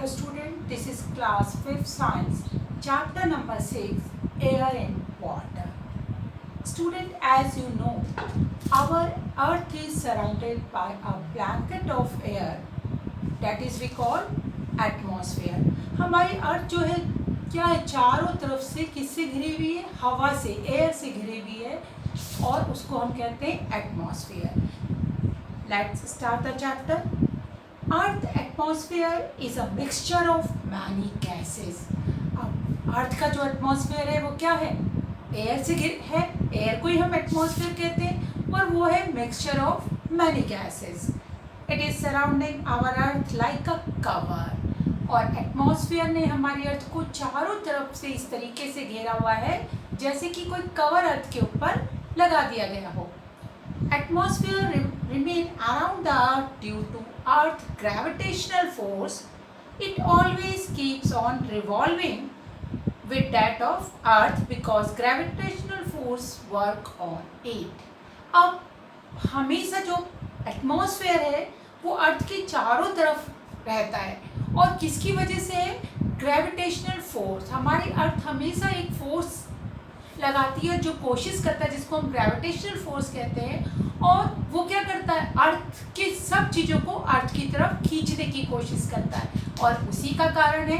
Hello student, this is class 5th science, chapter number 6, air and water. Student, as you know, our earth is surrounded by a blanket of air that is we call atmosphere. हमारी अर्थ जो है क्या है, चारों तरफ से किससे घिरी हुई है? हवा से, एयर से घिरी हुई है और उसको हम कहते हैं atmosphere. Let's start the chapter. Earth atmosphere is a mixture of many gases. अब अर्थ का जो एटमॉस्फेयर है वो क्या है? एयर से घिर है. एयर को ही हम एटमॉस्फेयर कहते हैं और वो है mixture of many gases. It is surrounding our earth like a cover. और एटमॉस्फेयर ने हमारी अर्थ को चारों तरफ से इस तरीके से घेरा हुआ है जैसे कि कोई कवर अर्थ के ऊपर लगा दिया गया हो. Atmosphere remain around the earth due to earth gravitational force. It always keeps on revolving with that of earth because gravitational force work on it. अब हमेशा जो एटमॉस्फेयर है वो अर्थ के चारों तरफ रहता है और किसकी वजह से है? Gravitational force. हमारी अर्थ हमेशा एक फोर्स लगाती है जो कोशिश करता है, जिसको हम ग्रेविटेशनल फोर्स कहते हैं, और वो क्या करता है? अर्थ के सब चीज़ों को अर्थ की तरफ खींचने की कोशिश करता है. और उसी का कारण है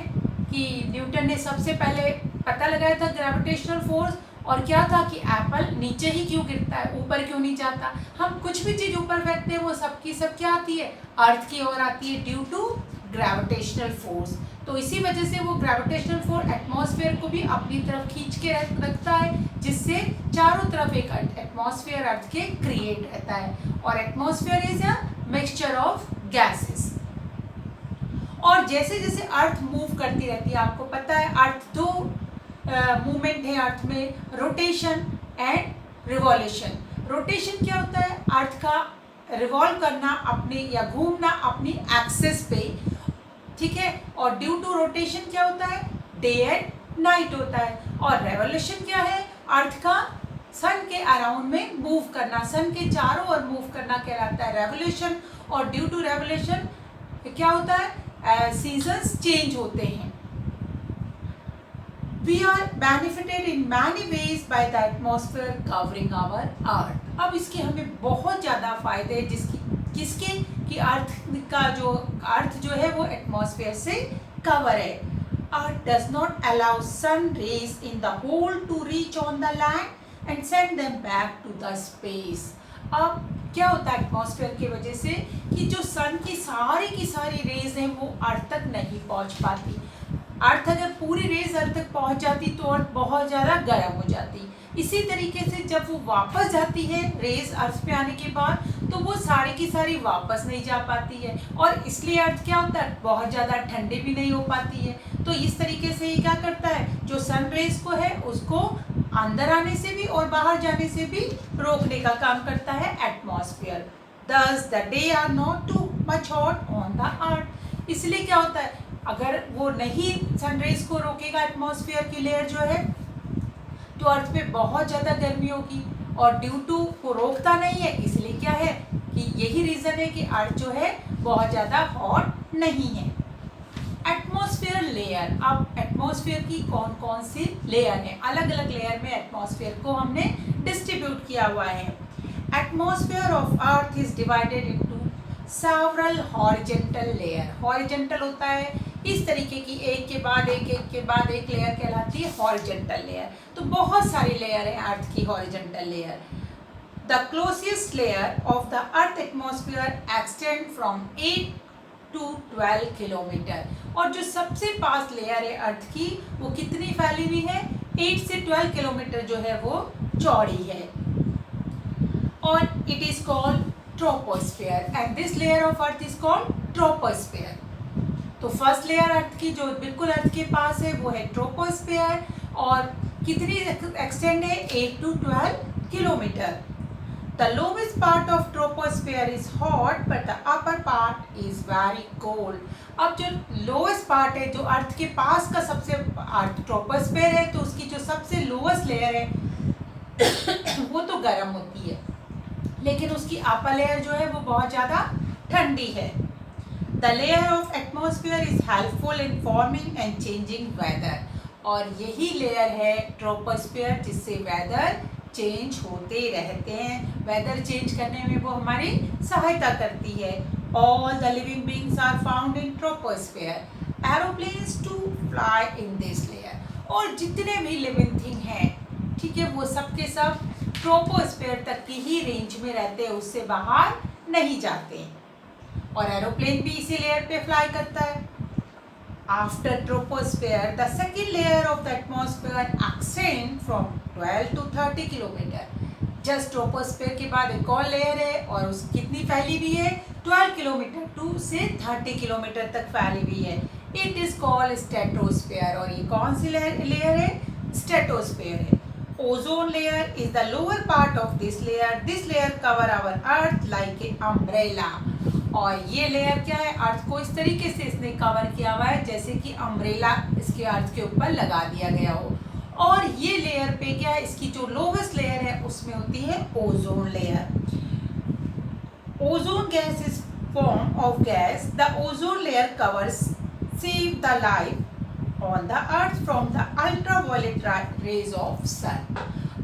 कि न्यूटन ने सबसे पहले पता लगाया था ग्रेविटेशनल फोर्स. और क्या था कि एप्पल नीचे ही क्यों गिरता है, ऊपर क्यों नहीं जाता? हम कुछ भी चीज़ ऊपर फेंकते हैं वो सब की सब क्या आती है? अर्थ की ओर आती है ड्यू टू ग्रेविटेशनल फोर्स. तो इसी वजह से वो ग्रेविटेशनल फोर्स एटमॉस्फेयर को भी अपनी तरफ खींच के रखता है, जिससे चारों तरफ एक एटमॉस्फेयर अर्थ के क्रिएट रहता है. और atmosphere is a mixture of gases. और जैसे जैसे अर्थ मूव करती रहती है, आपको पता है अर्थ दो मूवमेंट है अर्थ में, रोटेशन एंड रिवॉल्यूशन. रोटेशन क्या होता है? अर्थ का रिवॉल्व करना अपने या घूमना अपनी एक्सिस पे, ठीक है. और ड्यू टू रोटेशन क्या होता है? डे एंड नाइट होता है. और रेवोल्यूशन क्या है? अर्थ का सन के अराउंड में मूव करना, सन के चारों ओर मूव करना कहलाता है रेवोल्यूशन. और ड्यू टू रेवोल्यूशन क्या होता है? सीजन्स चेंज होते हैं. We are benefited in many ways by the atmosphere covering our earth. अब इसके हमें बहुत ज़्यादा फायदे हैं किसके कि अर्थ जो है वो एटमॉस्फेयर से कवर है. Earth does not allow sun rays in the hole to reach on the land and send them back to the space. अब क्या होता है एटमॉस्फेयर की वजह से कि जो सन की सारी रेज हैं वो अर्थ तक नहीं पहुंच पाती. अर्थ अगर पूरी रेज अर्थ तक पहुंच जाती तो अर्थ बहुत ज़्यादा गर्म हो जाती. इसी तरीके से जब वो वापस जाती है रेज अर्थ पे आने के बाद, तो वो सारी की सारी वापस नहीं जा पाती है और इसलिए अर्थ क्या होता है? बहुत ज़्यादा ठंडे भी नहीं हो पाती है. तो इस तरीके से ये क्या करता है? जो सन रेज को है उसको अंदर आने से भी और बाहर जाने से भी रोकने का काम करता है atmosphere. Thus the day are not too much hot on the earth. इसलिए क्या होता है? अगर वो नहीं सनराइज को रोकेगा एटमॉस्फेयर की लेयर जो है, तो अर्थ पे बहुत ज़्यादा गर्मी होगी. और ड्यू टू को रोकता नहीं है, इसलिए क्या है कि यही रीज़न है कि अर्थ जो है बहुत ज़्यादा हॉट नहीं है. Atmosphere layer. अब एटमॉस्फेयर की कौन कौन सी लेयर है? अलग अलग लेयर में एटमॉस्फेयर को हमने डिस्ट्रीब्यूट किया हुआ है. Atmosphere of earth is divided into several horizontal layer. Horizontal होता है इस तरीके की, एक के बाद एक लेयर कहलाती है हॉरिजेंटल लेयर. तो बहुत सारी लेयर है अर्थ की horizontal layer. The closest layer of the earth atmosphere extend from 8 to 12 kilometre. और जो सबसे पास लेयर है अर्थ की वो कितनी फैली हुई है? 8 से 12 किलोमीटर जो है वो चौड़ी है. और it is called troposphere and this layer of earth is called troposphere. तो फर्स्ट लेयर अर्थ की जो बिल्कुल अर्थ के पास है वो है ट्रोपोस्फेयर. और कितनी एक्सटेंड है? 8 to 12 kilometre. The lowest part of troposphere is hot, but the upper part is very cold. अब जो लोवेस्ट पार्ट है, जो अर्थ के पास का सबसे अर्थ ट्रोपोस्फेयर है, तो उसकी जो सबसे लोवेस्ट लेयर है वो तो गर्म होती है, लेकिन उसकी अपर लेयर जो है वो बहुत ज़्यादा ठंडी है. The layer of atmosphere is helpful in forming and changing weather, और यही लेयर है ट्रोपोस्फेयर जिससे वेदर चेंज होते रहते हैं, वेदर चेंज करने में वो हमारी सहायता करती है। All the living beings are found in troposphere, aeroplanes to fly in this layer, और जितने भी लिविंग थिंग हैं, ठीक है, वो सब के सब ट्रोपोस्फेयर तक की ही रेंज में रहते हैं, उससे बाहर नहीं जाते, और एरोप्लेन भी इसी लेयर पे फ्लाई करता है। After troposphere, the second layer of the atmosphere extends from 12 to 30 kilometre. Just troposphere के बाद एक और लेयर है, और उस कितनी फैली हुई है, 12 किलोमीटर 2 से 30 किलोमीटर तक फैली हुई है। इट इज कॉल्ड स्ट्रेटोस्फेयर, और ये कौन सी लेयर है, स्ट्रेटोस्फेयर है। Ozone layer is the lower part of this layer cover our earth like a umbrella, और ये लेयर क्या है, अर्थ को इस तरीके से इसने कवर किया हुआ है जैसे कि अम्ब्रेला इसके अर्थ के ऊपर लगा दिया गया हो। और ये लेयर पे क्या है, इसकी जो लोवेस्ट लेयर है उसमें होती है ozone layer. Ozone gas is form of gas, the ozone layer covers save the life on the earth from the ultraviolet rays of sun.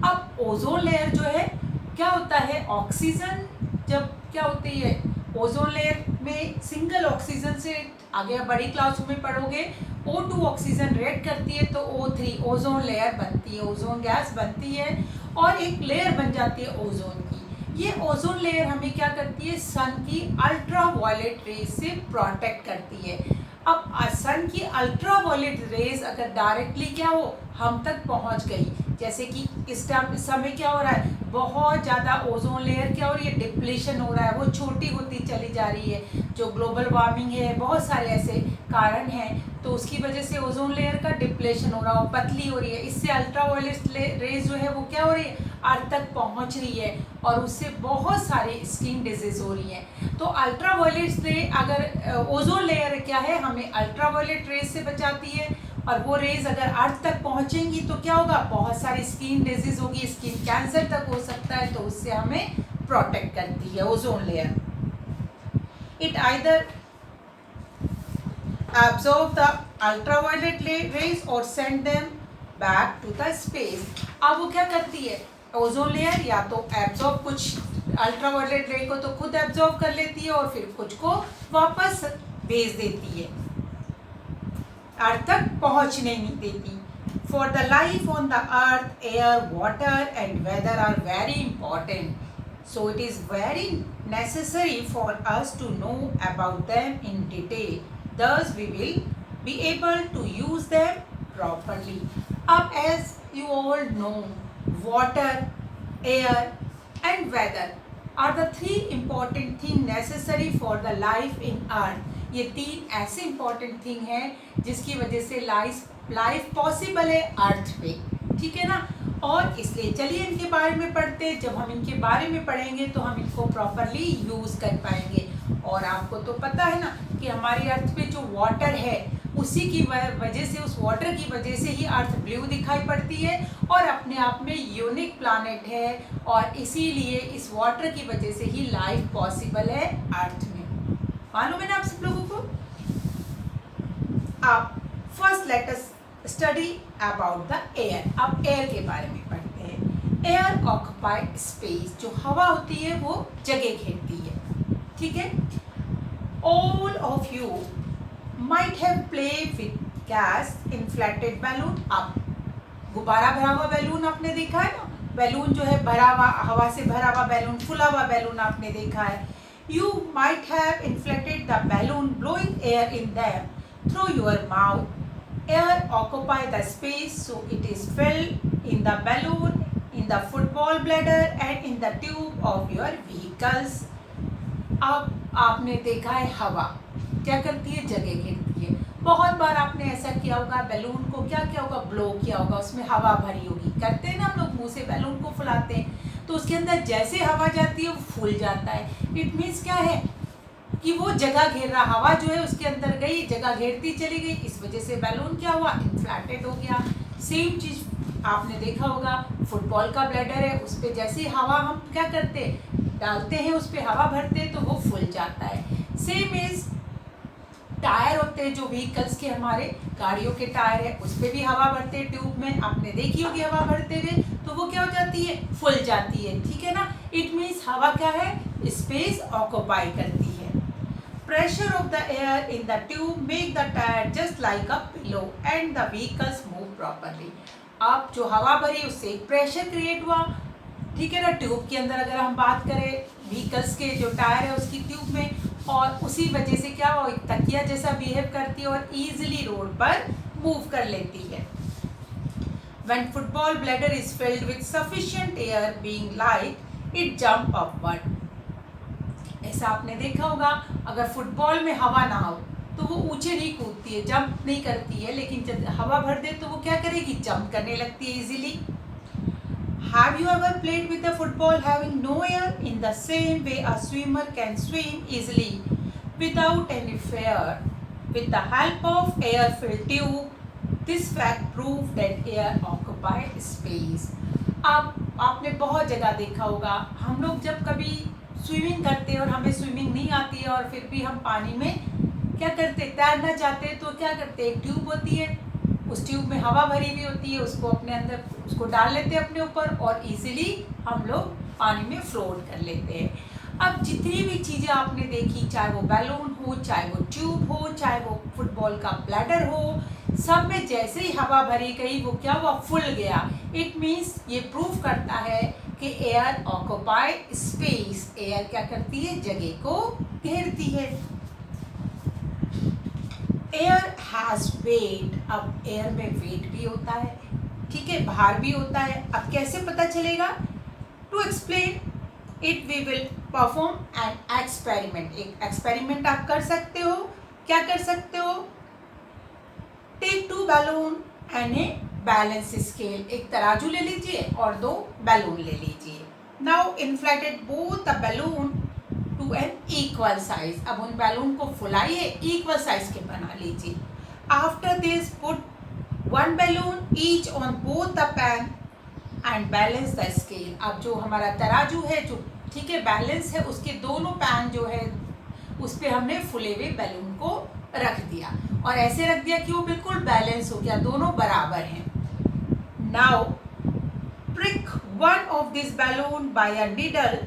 अब ओजोन लेयर जो है क्या होता है, ऑक्सीजन जब क्या होती है, ओजोन लेयर में सिंगल ऑक्सीजन से आगे बड़ी क्लासों में पढ़ोगे, O2 ऑक्सीजन रिएक्ट करती है तो O3 ओजोन लेयर बनती है, ओजोन गैस बनती है, और एक लेयर बन जाती है ओजोन की। ये ओजोन लेयर हमें क्या करती है, सन की अल्ट्रावायलेट रेज से प्रोटेक्ट करती है। अब सन की अल्ट्रावायलेट रेज अगर डायरेक्टली क्या हो, हम तक पहुंच गई, जैसे कि इस समय क्या हो रहा है, बहुत ज़्यादा ओजोन लेयर क्या हो रही है, डिप्लीशन हो रहा है, वो छोटी होती चली जा रही है, जो ग्लोबल वार्मिंग है, बहुत सारे ऐसे कारण हैं, तो उसकी वजह से ओजोन लेयर का डिप्लेशन हो रहा है, पतली हो रही है, इससे अल्ट्रावायलेट रेज जो है वो क्या हो रही है, अर्थ तक पहुंच रही है, और उससे बहुत सारे स्किन डिजीज हो रही हैं। तो अल्ट्रावायलेट रे अगर ओजोन लेयर क्या है, हमें अल्ट्रावायलेट रेज से बचाती है, और वो रेज अगर अर्थ तक पहुंचेंगी तो क्या होगा, बहुत सारी स्किन डिजीज होगी, स्किन कैंसर तक हो सकता है, तो उससे हमें प्रोटेक्ट करती है ozone layer. It either absorb the ultraviolet rays or send them back to the space। अब वो क्या करती है, ओजोन लेयर या तो एब्जॉर्ब कुछ अल्ट्रावायलेट रे को तो खुद एब्जॉर्ब कर लेती है, और फिर कुछ को वापस भेज देती है, अर्थ तक पहुंचने नहीं देती। For the life on the earth, air, water and weather are very important, so it is very necessary for us to know about them in detail, thus we will be able to use them properly। अब as you all know, water, air and weather are the three important thing necessary for the life in earth। ये तीन ऐसे important thing है जिसकी वजह से life possible है अर्थ पे, ठीक है ना। और इसलिए चलिए इनके बारे में पढ़ते हैं, जब हम इनके बारे में पढ़ेंगे तो हम इनको प्रॉपरली यूज़ कर पाएंगे। और आपको तो पता है ना कि हमारी अर्थ पे जो वाटर है उसी की वजह से, उस वाटर की वजह से ही अर्थ ब्लू दिखाई पड़ती है और अपने आप में यूनिक प्लैनेट है, और इसीलिए इस वाटर की वजह से ही लाइफ पॉसिबल है अर्थ में। मालूम है ना आप सब लोगों को। आप first let us study about the air. अब एयर के बारे में पढ़ते हैं। एयर ऑक्यूपाई स्पेस, जो हवा होती है वो जगह घेरती है, ठीक है। All of you might have play with gas inflated balloon. अब गुब्बारा भरा हुआ बैलून आपने देखा है ना, बैलून जो है भरा हुआ, हवा से भरा हुआ बैलून, फुला हुआ बैलून आपने देखा है। You might have inflated the balloon blowing air in them through your mouth. Air occupy the space, so it is filled in the balloon, in the football bladder and in the tube of your vehicles। अब आपने देखा है हवा क्या करती है, जगह घेरती है। बहुत बार आपने ऐसा किया होगा, बैलून को क्या किया होगा, ब्लो किया होगा, उसमें हवा भरी होगी। करते हैं ना हम लोग, मुंह से बैलून को फुलाते हैं तो उसके अंदर जैसे हवा जाती है वो फूल जाता है। इट मीन्स क्या है कि वो जगह घेर रहा, हवा जो है उसके अंदर गई, जगह घेरती चली गई, इस वजह से बैलून क्या हुआ, इन्फ्लेटेड हो गया। सेम चीज आपने देखा होगा, फुटबॉल का ब्लैडर है, उस पर जैसे हवा हम क्या करते हैं, डालते हैं, उस पर हवा भरते हैं तो वो फूल जाता है। सेम इज टायर होते हैं जो व्हीकल्स के, हमारे गाड़ियों के टायर है, उस पर भी हवा भरते हैं ट्यूब में, आपने देखी होगी हवा भरते हुए, तो वो क्या हो जाती है, फुल जाती है, ठीक है ना। इट मीन्स हवा क्या है, स्पेस ऑक्यूपाई करती है। Pressure of the air in the tube make the tyre just like a pillow and the vehicles move properly. अब जो हवा भरी उससे एक प्रेशर क्रिएट हुआ, ठीक है ना, ट्यूब के अंदर अगर हम बात करें व्हीकल्स के जो टायर है उसकी ट्यूब में, और उसी वजह से क्या वो एक तकिया जैसा बिहेव करती है और इजीली रोड पर मूव कर लेती है। When football bladder is filled with sufficient air being light, it jump upward. ऐसा आपने देखा होगा, अगर फुटबॉल में हवा ना हो तो वो ऊंचे नहीं कूदती है, जंप नहीं करती है, लेकिन जब हवा भर दे तो वो क्या करेगी, जंप करने लगती है easily. Have you ever played with a football having no air? In the same way, a swimmer can swim easily without any fear with the help of air-filled tube. This fact proves that air occupies space. अब आपने बहुत जगह देखा होगा, हम लोग जब कभी स्विमिंग करते हैं और हमें स्विमिंग नहीं आती है और फिर भी हम पानी में क्या करते, तैरना चाहते हैं, तो क्या करते हैं, एक ट्यूब होती है, उस ट्यूब में हवा भरी हुई होती है, उसको अपने अंदर उसको डाल लेते हैं अपने ऊपर और इजीली हम लोग पानी में फ्लोट कर लेते हैं। अब जितनी भी चीज़ें आपने देखी, चाहे वो बैलून हो, चाहे वो ट्यूब हो, चाहे वो फुटबॉल का ब्लैडर हो, सब में जैसे ही हवा भरी गई वो क्या हुआ, फुल गया। इट मीन्स ये प्रूव करता है कि एयर ऑक्यूपाई स्पेस, एयर क्या करती है, जगह को घेरती है। एयर हैज़ वेट, अब एयर में वेट भी होता है, ठीक है, भार भी होता है। अब कैसे पता चलेगा, to explain it we will perform an experiment. एक एक्सपेरिमेंट आप कर सकते हो, क्या कर सकते हो, take 2 balloon and a balance scale, एक तराजू ले लीजिए और 2 बैलून ले लीजिए। Now inflated both the balloon to an equal size, अब उन बैलून को फुलाइए, इक्वल साइज के बना लीजिए। After this put 1 balloon each on both the pan and balance the scale. अब जो हमारा तराजू है, जो ठीक है बैलेंस है, उसके दोनों पैन जो है उस पर हमने फुले हुए बैलून को रख दिया और ऐसे रख दिया कि वो बिल्कुल बैलेंस हो गया, दोनों बराबर हैं। Now prick one of this balloon by a needle.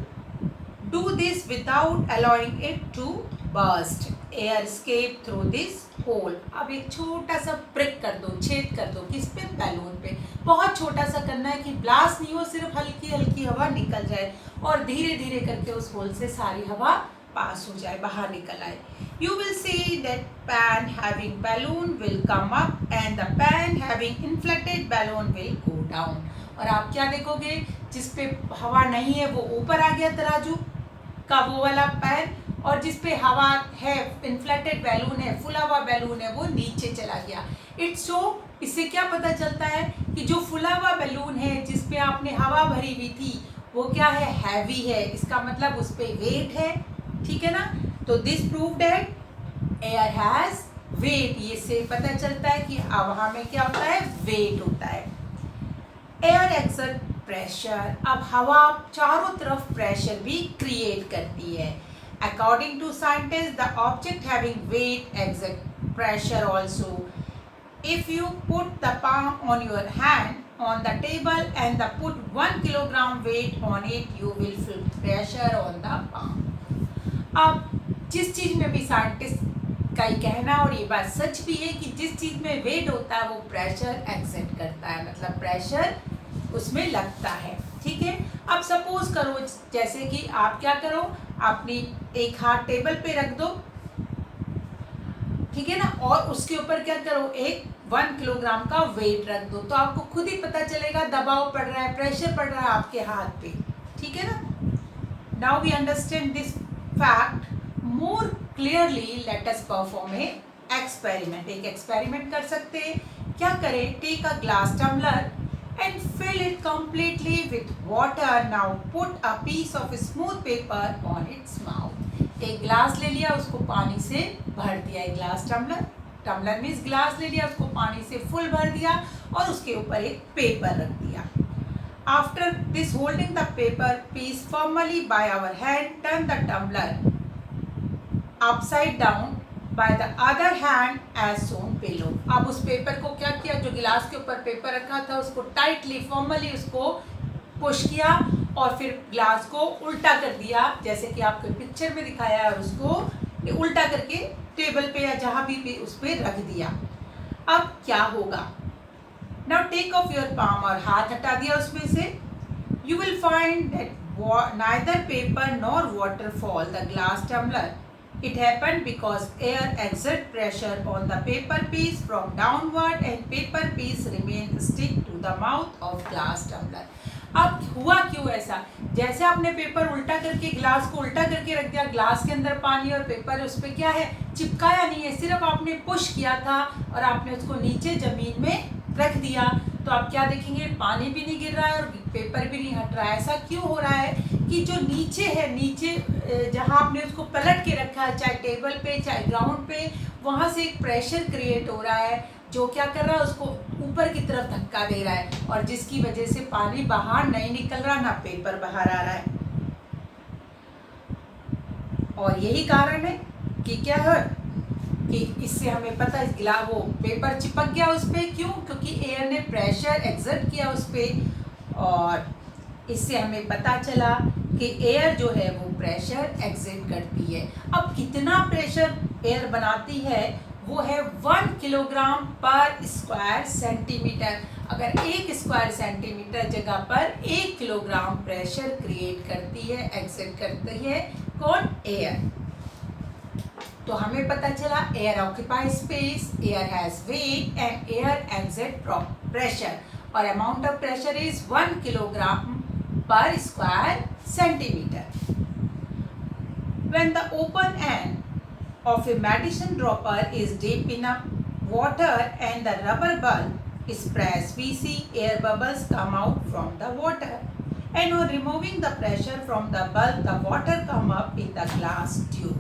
Do this without allowing it to burst. Air escape through this hole. अब एक छोटा सा prick कर दो, छेद कर दो, किस पे, बैलून पे। बहुत छोटा सा करना है कि ब्लास्ट नहीं हो, सिर्फ हल्की हल्की हवा निकल जाए और धीरे धीरे करके उस होल से सारी हवा पास हो जाए, बाहर निकल आए। You will see that pan having balloon will come up and the pan having inflated balloon will go down. और आप क्या देखोगे, जिस पे हवा नहीं है वो ऊपर आ गया तराजू का वो वाला पैन, और जिस पे हवा है, इन्फ्लेटेड बैलून है, फुला हुआ बैलून है, वो नीचे चला गया। इट्स शो, इससे क्या पता चलता है कि जो फुला हुआ बैलून है जिस पे आपने हवा भरी हुई थी वो क्या है, हैवी है, इसका मतलब उस पे वेट है, ठीक है ना। तो this prove that air has weight, ये से पता चलता है कि हवा में क्या होता है, वेट होता है। एयर एक्सर्ट प्रेशर, अब हवा चारों तरफ प्रेशर भी क्रिएट करती है। According to scientist the object having weight exert pressure also. If you put the palm on your hand on the table and the put 1 kilogram weight on it, you will feel pressure on the palm. अब जिस चीज़ में भी scientist का ही कहना, और ये बात सच भी है कि जिस चीज़ में वेट होता है वो प्रेशर एक्सर्ट करता है, मतलब प्रेशर उसमें लगता है, ठीक है। अब सपोज करो जैसे कि आप क्या करो, अपनी एक हाथ टेबल पे रख दो, ठीक है ना, और उसके ऊपर क्या करो, एक 1 किलोग्राम का वेट रख दो, तो आपको खुद ही पता चलेगा दबाव पड़ रहा है, प्रेशर पड़ रहा है आपके हाथ पे, ठीक है ना। Now we understand this fact more clearly, let us perform a experiment. एक एक्सपेरिमेंट कर सकते हैं, क्या करें, take a glass tumbler and fill it completely with water. Now put a piece of smooth paper on its mouth. एक glass ले लिया, उसको पानी से भर दिया, एक glass tumbler, tumbler means glass ले लिया, उसको पानी से फुल भर दिया और उसके ऊपर एक पेपर रख दिया। After this, holding the paper piece firmly by our hand, turn the tumbler upside down by the other hand as shown below. अब उस पेपर को क्या किया, जो गिलास के ऊपर पेपर रखा था उसको टाइटली फॉर्मली उसको पुश किया और फिर ग्लास को उल्टा कर दिया, जैसे कि आपको पिक्चर में दिखाया है, उसको उल्टा करके टेबल पे या जहां भी उस पर रख दिया। अब क्या होगा, now take off your palm, और हाथ हटा दिया उसमें से। You will find that neither paper nor water fall the glass tumbler. It happened because air exert pressure on the paper piece from downward and paper piece remain stick to the mouth of glass tumbler. अब हुआ क्यों ऐसा, जैसे आपने paper उल्टा करके glass को उल्टा करके रख दिया, ग्लास के अंदर पानी और पेपर उस पर क्या है, चिपकाया नहीं है, सिर्फ आपने पुश किया था और आपने उसको नीचे जमीन में रख दिया, तो आप क्या देखेंगे, पानी भी नहीं गिर रहा है और पेपर भी नहीं हट रहा है। ऐसा क्यों हो रहा है कि जो नीचे है, नीचे जहां आपने उसको पलट के रखा है, चाहे टेबल पे चाहे ग्राउंड पे, वहां से एक प्रेशर क्रिएट हो रहा है जो क्या कर रहा है, उसको ऊपर की तरफ धक्का दे रहा है, और जिसकी वजह से पानी बाहर नहीं निकल रहा, ना पेपर बाहर आ रहा है। और यही कारण है कि क्या है कि इससे हमें पता है गिलास वो पेपर चिपक गया उस पर, क्यों, क्योंकि एयर ने प्रेशर एक्सर्ट किया उस पर, और इससे हमें पता चला कि एयर जो है वो प्रेशर एक्सर्ट करती है। अब कितना प्रेशर एयर बनाती है, वो है 1 किलोग्राम पर स्क्वायर सेंटीमीटर। अगर 1 स्क्वायर सेंटीमीटर जगह पर 1 किलोग्राम प्रेशर क्रिएट करती है, एक्सर्ट करती है कौन, एयर। तो हमें पता चला air occupy space, air has weight and air exert pressure, और amount of pressure is 1 kilogram per square centimeter. When the open end of a medicine dropper is deep in water and the rubber bulb is pressed, we see air bubbles come out from the water. And on removing the pressure from the bulb, the water come up in the glass tube.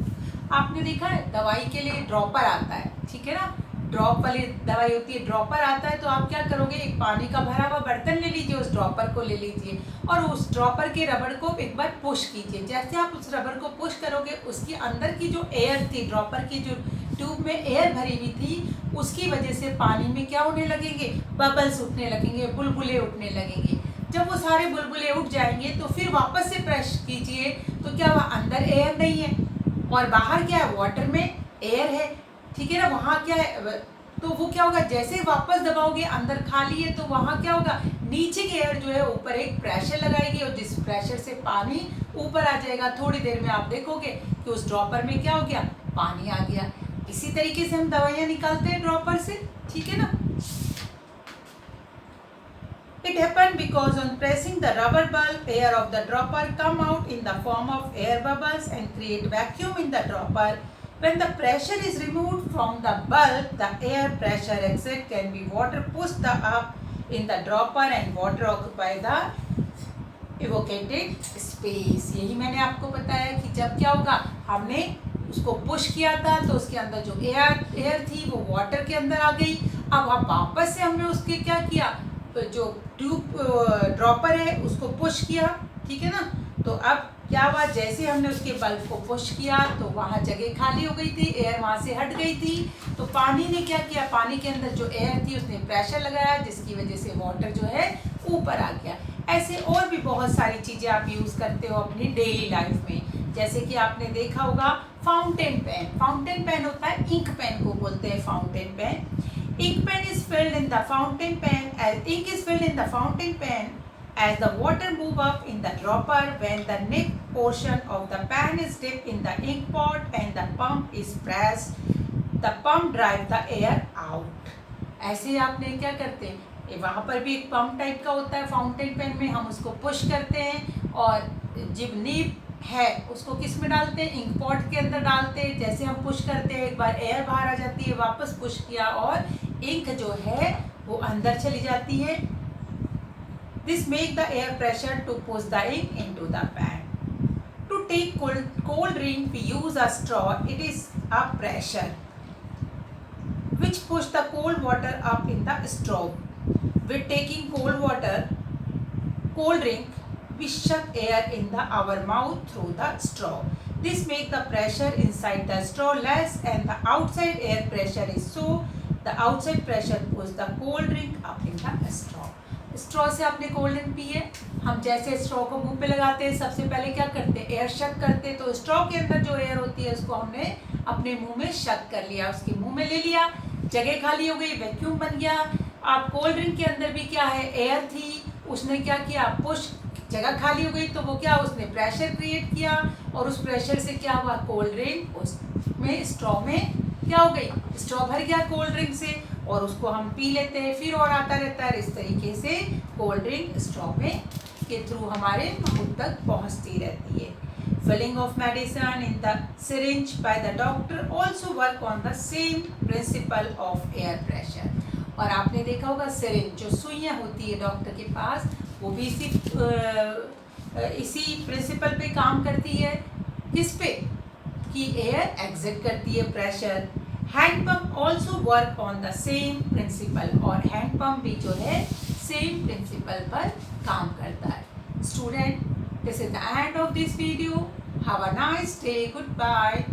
आपने देखा है दवाई के लिए dropper आता है, ठीक है ना, ड्रॉप वाली दवाई होती है, ड्रॉपर आता है, तो आप क्या करोगे, एक पानी का भरा हुआ बर्तन ले लीजिए, उस ड्रॉपर को ले लीजिए और उस ड्रॉपर के रबड़ को एक बार पुश कीजिए। जैसे आप उस रबड़ को पुश करोगे, उसके अंदर की जो एयर थी, ड्रॉपर की जो ट्यूब में एयर भरी हुई थी, उसकी वजह से पानी में क्या होने लगेंगे, बबल्स उठने लगेंगे, बुलबुले उठने लगेंगे। जब वो सारे बुलबुले उठ जाएंगे तो फिर वापस से प्रेस कीजिए, तो क्या वहाँ अंदर एयर नहीं है और बाहर क्या है, वाटर में एयर है, ठीक है ना, वहाँ क्या है, तो वो क्या होगा, जैसे वापस दबाओगे अंदर खाली है, तो वहाँ क्या होगा, नीचे की एयर जो है ऊपर एक प्रेशर लगाएगी और जिस प्रेशर से पानी ऊपर आ जाएगा। थोड़ी देर में आप देखोगे कि उस ड्रॉपर में क्या हो गया, पानी आ गया। इसी तरीके से हम दवाइयाँ निकालते हैं ड्रॉपर से, ठीक है ना। It happened because on pressing the rubber bulb, air of the dropper come out in the form of air bubbles and create vacuum in the dropper. When the pressure is removed from the bulb, the air pressure exit can be water pushed up in the dropper and water occupy the evacuated space. यही मैंने आपको बताया कि जब क्या होगा, हमने उसको पुश किया था तो उसके अंदर जो एयर थी वो वाटर के अंदर आ गई। अब वापस से हमने उसके क्या किया, तो जो ट्यूब ड्रॉपर है उसको पुश किया, ठीक है ना। तो अब क्या हुआ, जैसे हमने उसके बल्ब को पुश किया तो वहाँ जगह खाली हो गई थी, एयर वहाँ से हट गई थी, तो पानी ने क्या किया, पानी के अंदर जो एयर थी उसने प्रेशर लगाया, जिसकी वजह से वाटर जो है ऊपर आ गया। ऐसे और भी बहुत सारी चीज़ें आप यूज़ करते हो अपनी डेली लाइफ में, जैसे कि आपने देखा होगा फाउंटेन पेन। फाउंटेन पेन होता है, इंक पेन को बोलते हैं fountain pen. Ink pen is filled in the fountain pen as ink is filled in the fountain pen as the water move up in the dropper. When the neck portion of the pen is dipped in the ink pot and the pump is pressed, the pump drive the air out. ऐसे आपने क्या करते हैं, वहाँ पर भी एक pump type का होता है फाउंटेन पेन में, हम उसको पुश करते हैं और जब नीब है उसको किस में डालते हैं, इंक पॉट के अंदर डालते हैं। जैसे हम पुश करते हैं एक बार एयर बाहर आ जाती है, वापस पुश किया और इंक जो है वो अंदर चली जाती है। This make the air pressure to push the ink into the pen. To take cold drink we use a straw. It is a pressure which push the cold water up in the straw. With taking cold drink we suck air in our mouth through the straw. This make the pressure inside the straw less and the outside air pressure is so the outside pressure push the cold drink up in the straw. Straw से आपने cold drink P है, हम जैसे straw को मुंह पे लगाते हैं सबसे पहले क्या करते हैं, एयर शक करते हैं। तो स्ट्रॉ के अंदर जो एयर होती है उसको हमने अपने मुंह में शक कर लिया, उसके मुंह में ले लिया, जगह खाली हो गई, वैक्यूम बन गया। आप कोल्ड ड्रिंक के अंदर भी क्या है, एयर थी, उसने क्या किया, पुश, जगह खाली हो गई तो वो क्या, उसने प्रेशर क्रिएट किया और उस प्रेशर से क्या हुआ, कोल्ड ड्रिंक उसमें स्ट्रॉ में क्या हो गई, स्ट्रॉ भर गया कोल्ड ड्रिंक से और उसको हम पी लेते हैं, फिर और आता रहता है। इस तरीके से कोल्ड ड्रिंक स्ट्रॉ में के थ्रू हमारे मुंह तक पहुंचती रहती है। Filling of medicine in the syringe by the doctor also work on the same principle of air pressure. और आपने देखा होगा सिरिंज जो सुइयां होती है डॉक्टर के पास, वो भी इसी प्रिंसिपल पे काम करती है। किस पे, कि एयर एग्जिट करती है, pressure. Hand pump also work on the same principle, और हैंड पंप भी जो है सेम प्रिंसिपल पर काम करता है। Student, this is the end of this video. Have a nice day, good bye.